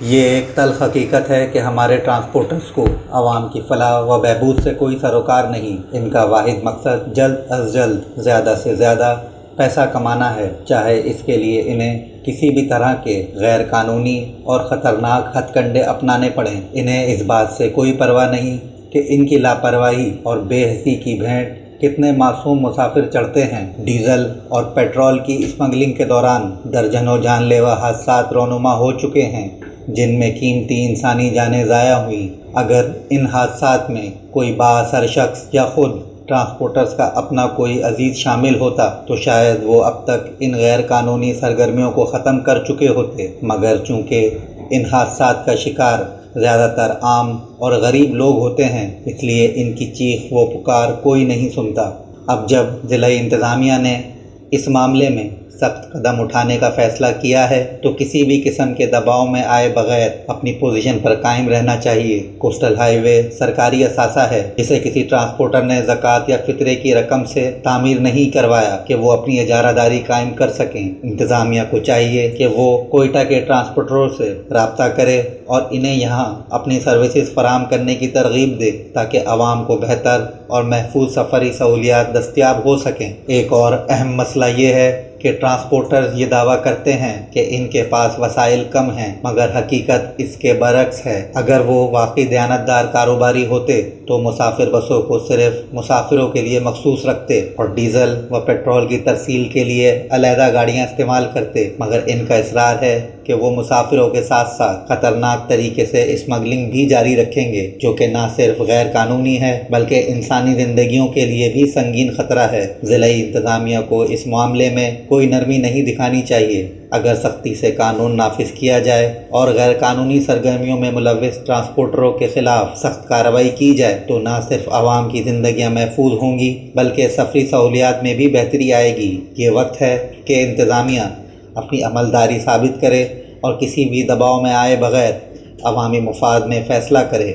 یہ ایک تلخ حقیقت ہے کہ ہمارے ٹرانسپورٹرز کو عوام کی فلاح و بہبود سے کوئی سروکار نہیں۔ ان کا واحد مقصد جلد از جلد زیادہ سے زیادہ پیسہ کمانا ہے، چاہے اس کے لیے انہیں کسی بھی طرح کے غیر قانونی اور خطرناک ہتھ کنڈے اپنانے پڑیں۔ انہیں اس بات سے کوئی پرواہ نہیں کہ ان کی لاپرواہی اور بے حسی کی بھینٹ کتنے معصوم مسافر چڑھتے ہیں۔ ڈیزل اور پیٹرول کی اسمگلنگ کے دوران درجنوں جان لیوا حادثات رونما ہو چکے ہیں، جن میں قیمتی انسانی جانیں ضائع ہوئیں۔ اگر ان حادثات میں کوئی بااثر شخص یا خود ٹرانسپورٹرز کا اپنا کوئی عزیز شامل ہوتا تو شاید وہ اب تک ان غیر قانونی سرگرمیوں کو ختم کر چکے ہوتے، مگر چونکہ ان حادثات کا شکار زیادہ تر عام اور غریب لوگ ہوتے ہیں، اس لیے ان کی چیخ و پکار کوئی نہیں سنتا۔ اب جب ضلعی انتظامیہ نے اس معاملے میں سخت قدم اٹھانے کا فیصلہ کیا ہے تو کسی بھی قسم کے دباؤ میں آئے بغیر اپنی پوزیشن پر قائم رہنا چاہیے۔ کوسٹل ہائی وے سرکاری اثاثہ ہے، جسے کسی ٹرانسپورٹر نے زکوٰۃ یا فطرے کی رقم سے تعمیر نہیں کروایا کہ وہ اپنی اجارہ داری قائم کر سکیں۔ انتظامیہ کو چاہیے کہ وہ کوئٹہ کے ٹرانسپورٹروں سے رابطہ کرے اور انہیں یہاں اپنی سروسز فراہم کرنے کی ترغیب دے تاکہ عوام کو بہتر اور محفوظ سفری سہولیات دستیاب ہو سکیں۔ ایک اور اہم مسئلہ یہ ہے کہ ٹرانسپورٹرز یہ دعویٰ کرتے ہیں کہ ان کے پاس وسائل کم ہیں، مگر حقیقت اس کے برعکس ہے۔ اگر وہ واقعی دیانتدار کاروباری ہوتے تو مسافر بسوں کو صرف مسافروں کے لیے مخصوص رکھتے اور ڈیزل و پیٹرول کی ترسیل کے لیے علیحدہ گاڑیاں استعمال کرتے، مگر ان کا اصرار ہے کہ وہ مسافروں کے ساتھ ساتھ خطرناک طریقے سے اسمگلنگ بھی جاری رکھیں گے، جو کہ نہ صرف غیر قانونی ہے بلکہ انسانی زندگیوں کے لیے بھی سنگین خطرہ ہے۔ ضلعی انتظامیہ کو اس معاملے میں کوئی نرمی نہیں دکھانی چاہیے۔ اگر سختی سے قانون نافذ کیا جائے اور غیر قانونی سرگرمیوں میں ملوث ٹرانسپورٹروں کے خلاف سخت کارروائی کی جائے تو نہ صرف عوام کی زندگیاں محفوظ ہوں گی بلکہ سفری سہولیات میں بھی بہتری آئے گی۔ یہ وقت ہے کہ انتظامیہ اپنی عملداری ثابت کرے اور کسی بھی دباؤ میں آئے بغیر عوامی مفاد میں فیصلہ کرے۔